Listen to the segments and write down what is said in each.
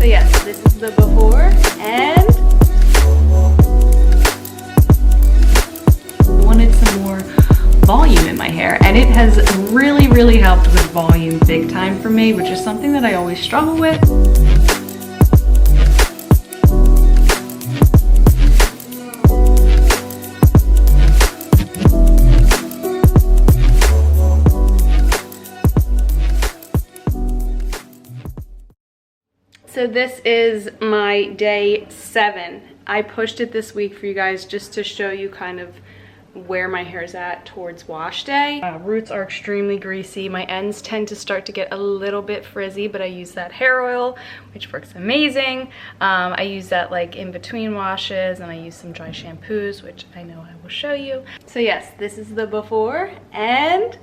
yes, this is the before, and I wanted some more volume in my hair, and it has really helped with volume big time for me, which is something that I always struggle with. So this is my day 7. I pushed it this week for you guys just to show you kind of where my hair's at towards wash day. Roots are extremely greasy. My ends tend to start to get a little bit frizzy, but I use that hair oil, which works amazing. I use that like in between washes, and I use some dry shampoos, which I know I will show you. So yes, this is the before, and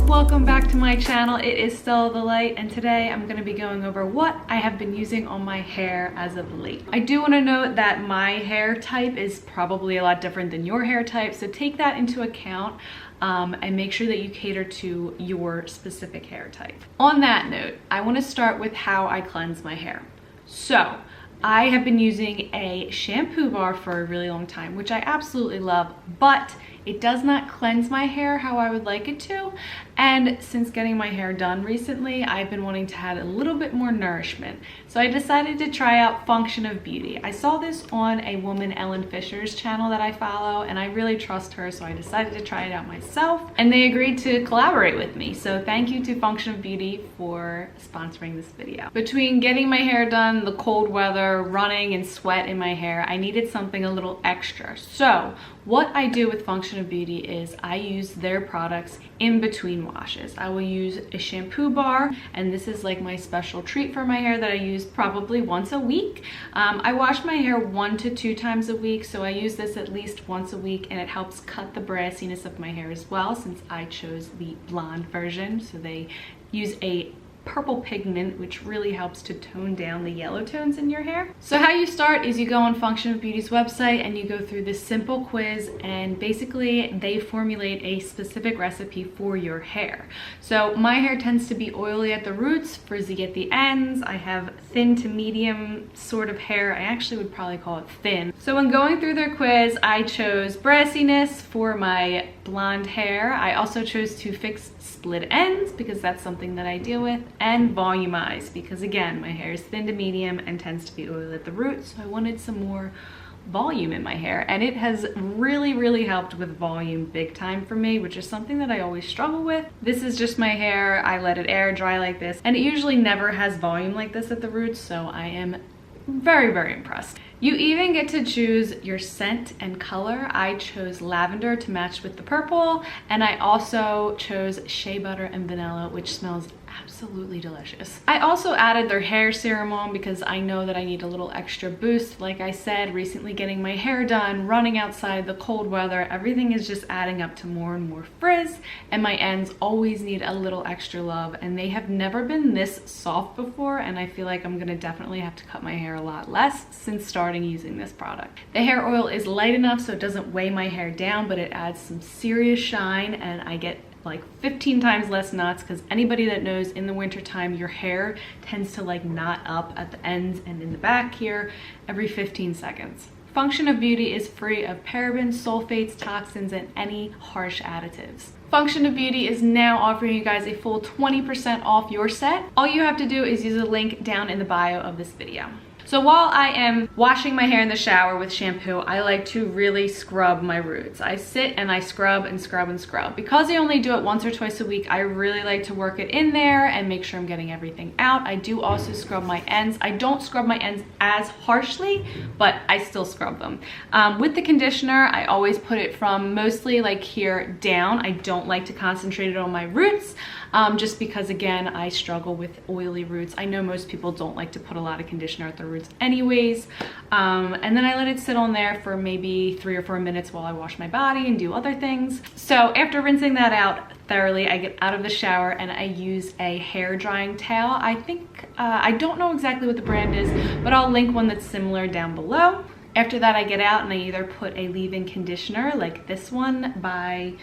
welcome back to my channel. It is Stella the Light, and today I'm going to be going over what I have been using on my hair as of late. I do want to note that my hair type is probably a lot different than your hair type, so take that into account and make sure that you cater to your specific hair type. On that note, I want to start with how I cleanse my hair. So I have been using a shampoo bar for a really long time, which I absolutely love, but it does not cleanse my hair how I would like it to. And since getting my hair done recently, I've been wanting to add a little bit more nourishment. So I decided to try out Function of Beauty. I saw this on a woman, Ellen Fisher's channel that I follow, and I really trust her, so I decided to try it out myself. And they agreed to collaborate with me. So thank you to Function of Beauty for sponsoring this video. Between getting my hair done, the cold weather, running and sweat in my hair, I needed something a little extra. So what I do with Function of Beauty is I use their products in between washes. I will use a shampoo bar, and this is like my special treat for my hair that I use probably once a week. I wash my hair 1 to 2 times a week, so I use this at least once a week, and it helps cut the brassiness of my hair as well, since I chose the blonde version. So they use a purple pigment, which really helps to tone down the yellow tones in your hair. So how you start is you go on Function of Beauty's website and you go through this simple quiz, and basically they formulate a specific recipe for your hair. So my hair tends to be oily at the roots, frizzy at the ends. I have thin to medium sort of hair. I actually would probably call it thin. So when going through their quiz, I chose brassiness for my blonde hair. I also chose to fix split ends because that's something that I deal with, and volumize because again, my hair is thin to medium and tends to be oily at the roots, so I wanted some more volume in my hair, and it has really helped with volume big time for me, which is something that I always struggle with. This is just my hair. I let it air dry like this, and it usually never has volume like this at the roots, so I am very impressed. You even get to choose your scent and color. I chose lavender to match with the purple, and I also chose shea butter and vanilla, which smells absolutely delicious. I also added their hair serum on because I know that I need a little extra boost. Like I said, recently getting my hair done, running outside, the cold weather, everything is just adding up to more and more frizz, and my ends always need a little extra love, and they have never been this soft before, and I feel like I'm gonna definitely have to cut my hair a lot less since starting using this product. The hair oil is light enough so it doesn't weigh my hair down, but it adds some serious shine, and I get like 15 times less knots, because anybody that knows in the winter time your hair tends to like knot up at the ends and in the back here every 15 seconds. Function of Beauty is free of parabens, sulfates, toxins, and any harsh additives. Function of Beauty is now offering you guys a full 20% off your set. All you have to do is use a link down in the bio of this video. So while I am washing my hair in the shower with shampoo, I like to really scrub my roots. I sit and I scrub and scrub and scrub. Because I only do it once or twice a week, I really like to work it in there and make sure I'm getting everything out. I do also scrub my ends. I don't scrub my ends as harshly, but I still scrub them. With the conditioner, I always put it from mostly like here down. I don't like to concentrate it on my roots, just because again, I struggle with oily roots. I know most people don't like to put a lot of conditioner at their roots anyways, and then I let it sit on there for maybe 3 or 4 minutes while I wash my body and do other things. So after rinsing that out thoroughly, I get out of the shower and I use a hair drying towel. I think I don't know exactly what the brand is, but I'll link one that's similar down below. After that, I get out and I either put a leave-in conditioner like this one by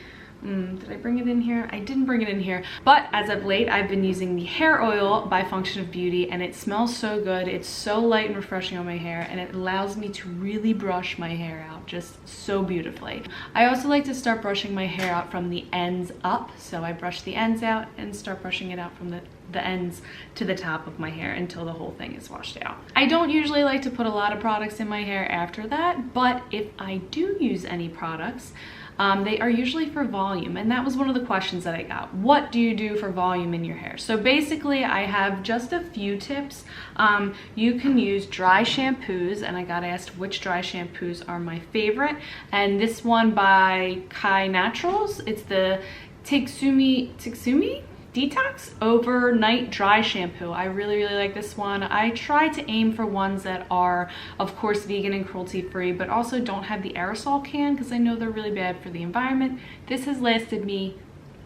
Did I bring it in here? I didn't bring it in here, but as of late, I've been using the hair oil by Function of Beauty, and it smells so good. It's so light and refreshing on my hair, and it allows me to really brush my hair out just so beautifully. I also like to start brushing my hair out from the ends up, so I brush the ends out and start brushing it out from the ends to the top of my hair until the whole thing is washed out. I don't usually like to put a lot of products in my hair after that, but if I do use any products, they are usually for volume, and that was one of the questions that I got. What do you do for volume in your hair? So basically, I have just a few tips. You can use dry shampoos, and I got asked which dry shampoos are my favorite, and this one by Kai Naturals, it's the Tsumi Detox Overnight Dry Shampoo. I really like this one. I try to aim for ones that are, of course, vegan and cruelty-free, but also don't have the aerosol can because I know they're really bad for the environment. This has lasted me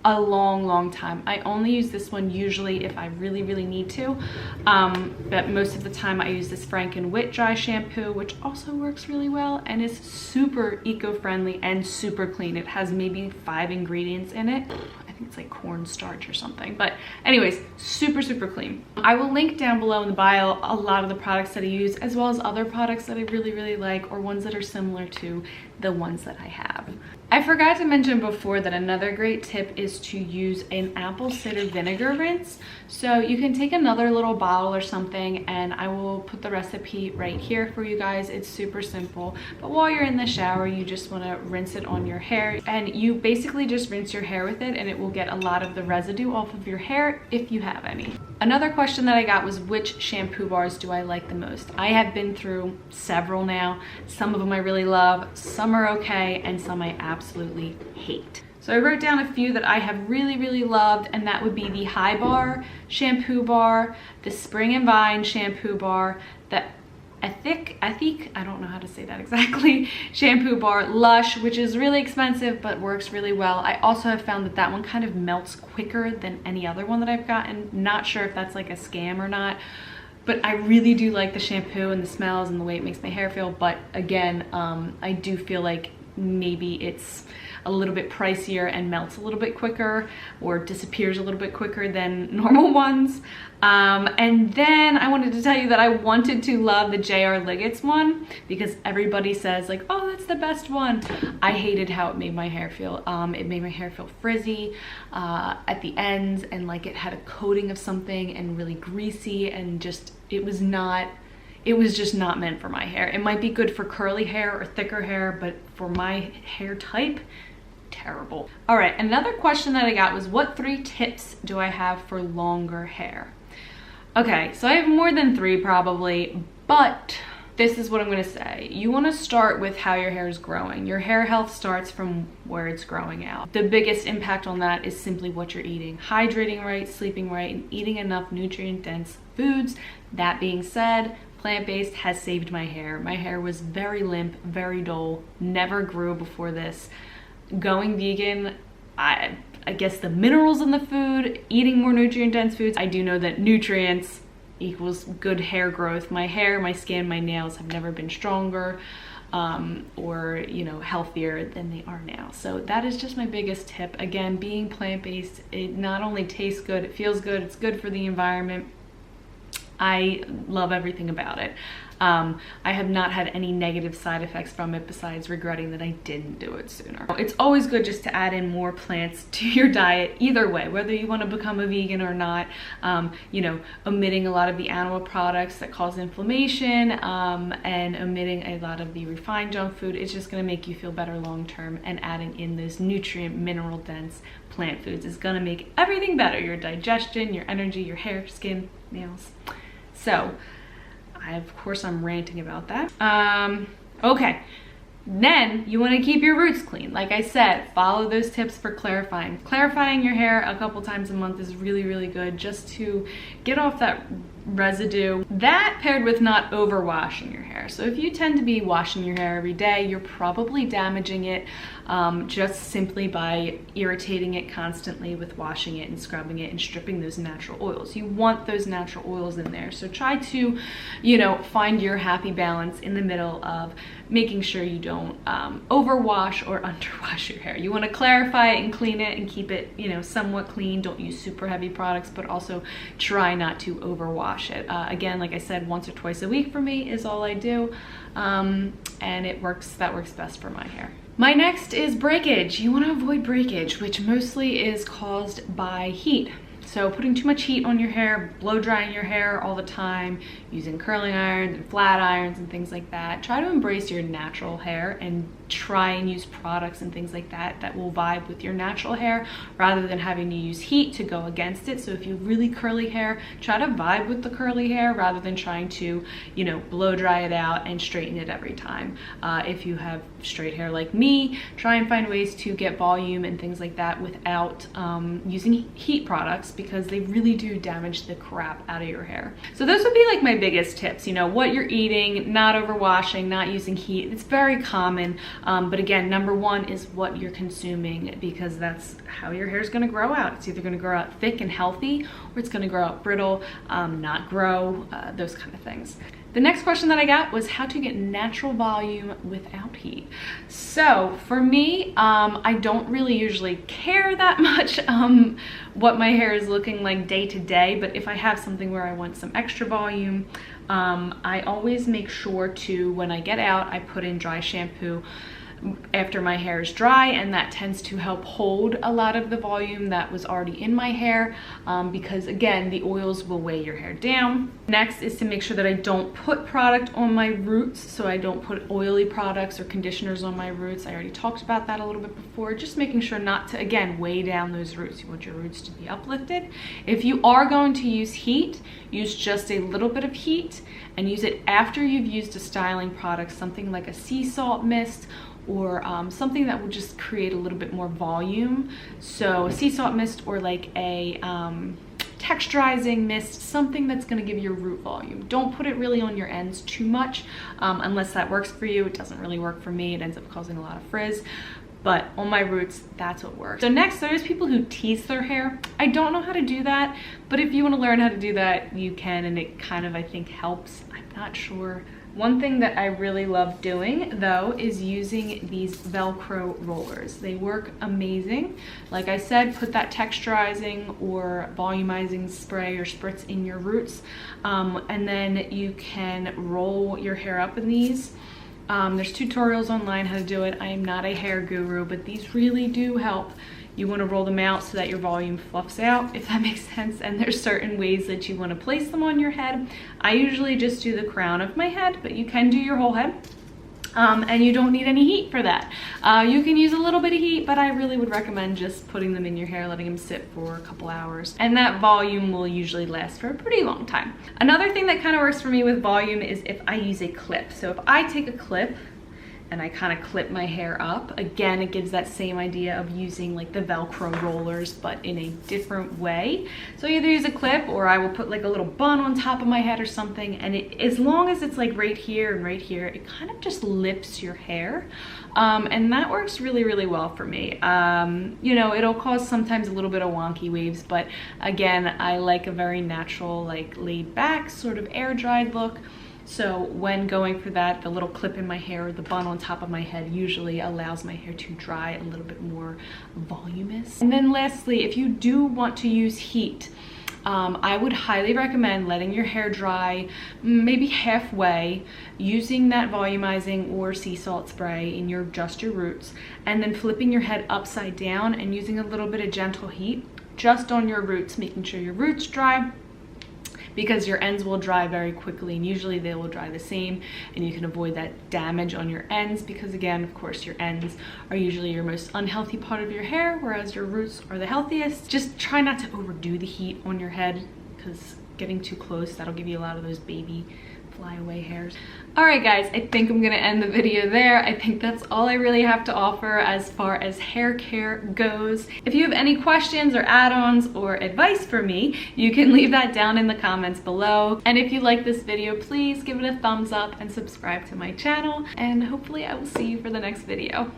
a long time. I only use this one usually if I really need to, but most of the time I use this Frank and Wit dry shampoo, which also works really well and is super eco-friendly and super clean. It has maybe 5 ingredients in it. I think it's like cornstarch or something, but anyways, super clean. I will link down below in the bio a lot of the products that I use, as well as other products that I really like, or ones that are similar to the ones that I have. I forgot to mention before that another great tip is to use an apple cider vinegar rinse. So you can take another little bottle or something, and I will put the recipe right here for you guys. It's super simple, but while you're in the shower, you just want to rinse it on your hair, and you basically just rinse your hair with it, and it will get a lot of the residue off of your hair if you have any. Another question that I got was, which shampoo bars do I like the most? I have been through several now. Some of them I really love, some are okay, and some I absolutely hate. So I wrote down a few that I have really loved, and that would be the High Bar shampoo bar, the Spring and Vine shampoo bar, the Ethic, I don't know how to say that exactly, shampoo bar, Lush, which is really expensive but works really well. I also have found that that one kind of melts quicker than any other one that I've gotten. Not sure if that's like a scam or not, but I really do like the shampoo and the smells and the way it makes my hair feel. But again, I do feel like maybe it's a little bit pricier and melts a little bit quicker or disappears a little bit quicker than normal ones. And then I wanted to tell you that I wanted to love the J.R. Liggett's one because everybody says like, oh, that's the best one. I hated how it made my hair feel. It made my hair feel frizzy at the ends, and like it had a coating of something and really greasy, and just it was just not meant for my hair. It might be good for curly hair or thicker hair, but for my hair type, terrible. All right, another question that I got was, what 3 tips do I have for longer hair? Okay, so I have more than 3 probably, but this is what I'm gonna say. You wanna start with how your hair is growing. Your hair health starts from where it's growing out. The biggest impact on that is simply what you're eating. Hydrating right, sleeping right, and eating enough nutrient-dense foods. That being said, plant-based has saved my hair. My hair was very limp, very dull, never grew before this. Going vegan, I guess the minerals in the food, eating more nutrient-dense foods. I do know that nutrients equals good hair growth. My hair, my skin, my nails have never been stronger or, you know, healthier than they are now. So that is just my biggest tip. Again, being plant-based, it not only tastes good, it feels good, it's good for the environment. I love everything about it. I have not had any negative side effects from it besides regretting that I didn't do it sooner. It's always good just to add in more plants to your diet either way, whether you want to become a vegan or not. You know, omitting a lot of the animal products that cause inflammation and omitting a lot of the refined junk food, it's just going to make you feel better long term, and adding in those nutrient, mineral dense plant foods is going to make everything better. Your digestion, your energy, your hair, skin, nails. So of course I'm ranting about that. Okay, then you want to keep your roots clean. Like I said, follow those tips for clarifying. Clarifying your hair a couple times a month is really good, just to get off that residue. That paired with not overwashing your hair. So if you tend to be washing your hair every day, you're probably damaging it just simply by irritating it constantly with washing it and scrubbing it and stripping those natural oils. You want those natural oils in there. So try to, you know, find your happy balance in the middle of making sure you don't overwash or underwash your hair. You want to clarify it and clean it and keep it, you know, somewhat clean. Don't use super heavy products, but also try not to overwash it. Again, like I said, once or twice a week for me is all I do, and that works best for my hair. My next is breakage. You want to avoid breakage, which mostly is caused by heat. So putting too much heat on your hair, blow drying your hair all the time, using curling irons and flat irons and things like that. Try to embrace your natural hair and try and use products and things like that that will vibe with your natural hair rather than having to use heat to go against it. So if you have really curly hair, try to vibe with the curly hair rather than trying to, you know, blow dry it out and straighten it every time. If you have straight hair like me, try and find ways to get volume and things like that without using heat products, because they really do damage the crap out of your hair. So those would be like my biggest tips, you know, what you're eating, not overwashing, not using heat. It's very common. But again, number one is what you're consuming, because that's how your hair is going to grow out. It's either going to grow out thick and healthy, or it's going to grow out brittle, not grow, those kind of things. The next question that I got was how to get natural volume without heat. So for me, I don't really usually care that much what my hair is looking like day to day, but if I have something where I want some extra volume, I always make sure to, when I get out, I put in dry shampoo after my hair is dry, and that tends to help hold a lot of the volume that was already in my hair, because again, the oils will weigh your hair down. Next is to make sure that I don't put product on my roots, so I don't put oily products or conditioners on my roots. I already talked about that a little bit before, just making sure not to, again, weigh down those roots. You want your roots to be uplifted. If you are going to use heat, use just a little bit of heat and use it after you've used a styling product, something like a sea salt mist, or something that will just create a little bit more volume. So a sea salt mist, or like a texturizing mist, something that's going to give your root volume. Don't put it really on your ends too much, unless that works for you. It doesn't really work for me. It ends up causing a lot of frizz. But on my roots, that's what works. So next, there's people who tease their hair. I don't know how to do that, but if you want to learn how to do that, you can, and it kind of, I think, helps. I'm not sure. One thing that I really love doing, though, is using these Velcro rollers. They work amazing. Like I said, put that texturizing or volumizing spray or spritz in your roots, and then you can roll your hair up in these. There's tutorials online how to do it. I am not a hair guru, but these really do help. You want to roll them out so that your volume fluffs out, if that makes sense. And there's certain ways that you want to place them on your head. I usually just do the crown of my head, but you can do your whole head. And you don't need any heat for that. You can use a little bit of heat, but I really would recommend just putting them in your hair, letting them sit for a couple hours. And that volume will usually last for a pretty long time. Another thing that kind of works for me with volume is if I use a clip. So if I take a clip and I kind of clip my hair up, again, it gives that same idea of using like the Velcro rollers, but in a different way. So either use a clip, or I will put like a little bun on top of my head or something, and as long as it's like right here and right here, it kind of just lifts your hair. And that works really, really well for me. You know, it'll cause sometimes a little bit of wonky waves, but again, I like a very natural, like laid back, sort of air dried look. So when going for that, the little clip in my hair, or the bun on top of my head, usually allows my hair to dry a little bit more voluminous. And then lastly, if you do want to use heat, I would highly recommend letting your hair dry maybe halfway, using that volumizing or sea salt spray in just your roots, and then flipping your head upside down and using a little bit of gentle heat just on your roots, making sure your roots dry, because your ends will dry very quickly, and usually they will dry the same, and you can avoid that damage on your ends, because again, of course, your ends are usually your most unhealthy part of your hair, whereas your roots are the healthiest. Just try not to overdo the heat on your head, because getting too close, that'll give you a lot of those baby flyaway hairs. All right guys, I think I'm gonna end the video there. I think that's all I really have to offer as far as hair care goes. If you have any questions or add-ons or advice for me, you can leave that down in the comments below. And if you like this video, please give it a thumbs up and subscribe to my channel. And hopefully I will see you for the next video.